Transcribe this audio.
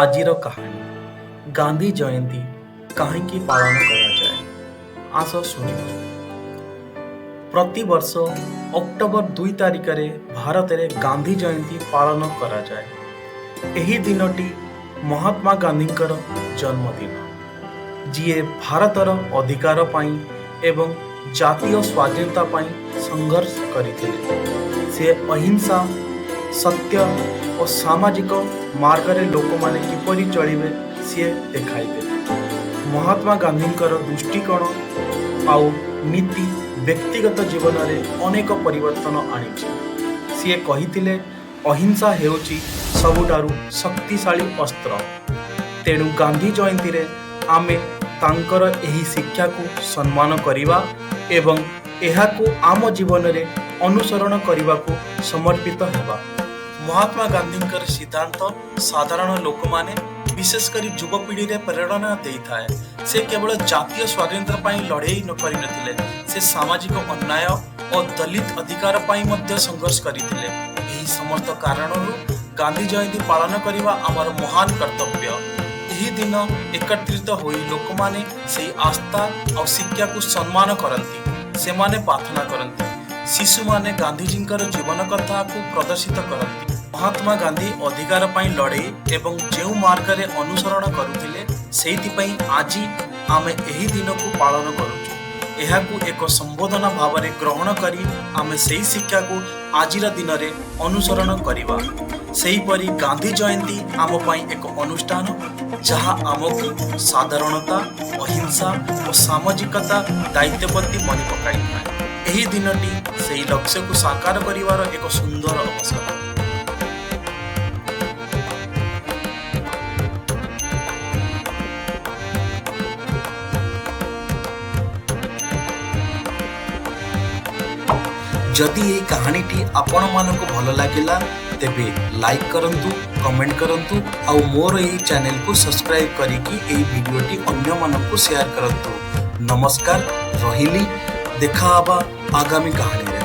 आजिर कहानी गांधी जयंती कहीं पालन कराए आस शुणा। प्रति वर्ष अक्टोबर 2 तारिख में भारत में गांधी जयंती पालन कराए। एही दिनटी महात्मा गांधी जन्मदिन, जीए भारतर अधिकार पाई एवं जातीय स्वाधीनता पाई संघर्ष करथिले। से अहिंसा, सत्य और सामाजिक मार्ग रे लोक माने किपरि चलिबे सी देखाइबे। महात्मा गांधी दृष्टिकोण आउ नीति व्यक्तिगत जीवन में अनेक परिवर्तन आनी। सी कहिथिले अहिंसा हेउची सबुठारु शक्तिशाली अस्त्र। तेणु गांधी जयंती रे आमे तांकर एही शिक्षा को सम्मान करिवा एवं एहाकू आम जीवन में अनुसरण करने को समर्पित हेबा। महात्मा गांधी सिद्धांत साधारण लोक माने विशेषकर युवपीढ़ी रे प्रेरणा देइथाए। से केवल जातीय स्वाधीनता पाई लड़ाई न करि नथिले, से सामाजिक अन्याय और दलित अधिकार पाई मध्य संघर्ष करिथिले। एही समस्त कारणरू गांधी जयंती पालन करिवा आमर महान कर्तव्य। एही दिन एकत्रित होई लोक माने सेही आस्था और शिक्षा को सम्मान करंती। से माने प्रार्थना करंती। शिशु माने गांधीजींकर जीवन कथा को प्रदर्शित करंती। महात्मा गांधी अधिकार पाई लड़ाई एवं जो मार्ग रे अनुसरण करुथिले सेहिथिपई आज आमे एही दिन को पालन करूछु। एहाकू एक संबोधन भाव में ग्रहण करी आमे सेही शिक्षा को आजिर दिन रे अनुसरण करिवा। सेहीपरि गांधी जयंती आम पाई एक अनुष्ठान जहाँ आमको साधारणता, अहिंसा और सामाजिकता दायित्व प्रति मन पकाई थाए। एही दिनटी सेही लक्ष्य को साकार करिवार एक सुंदर अवसर। जदि ये कहानीटी आपण मानक भल लगिला तेबे लाइक करंतु, कमेंट करंतु और मोर ये चैनल को सब्सक्राइब करिकी ये वीडियोटी अन्य मानक को शेयर करंतु। नमस्कार रहिली, देखा आगामी कहानी।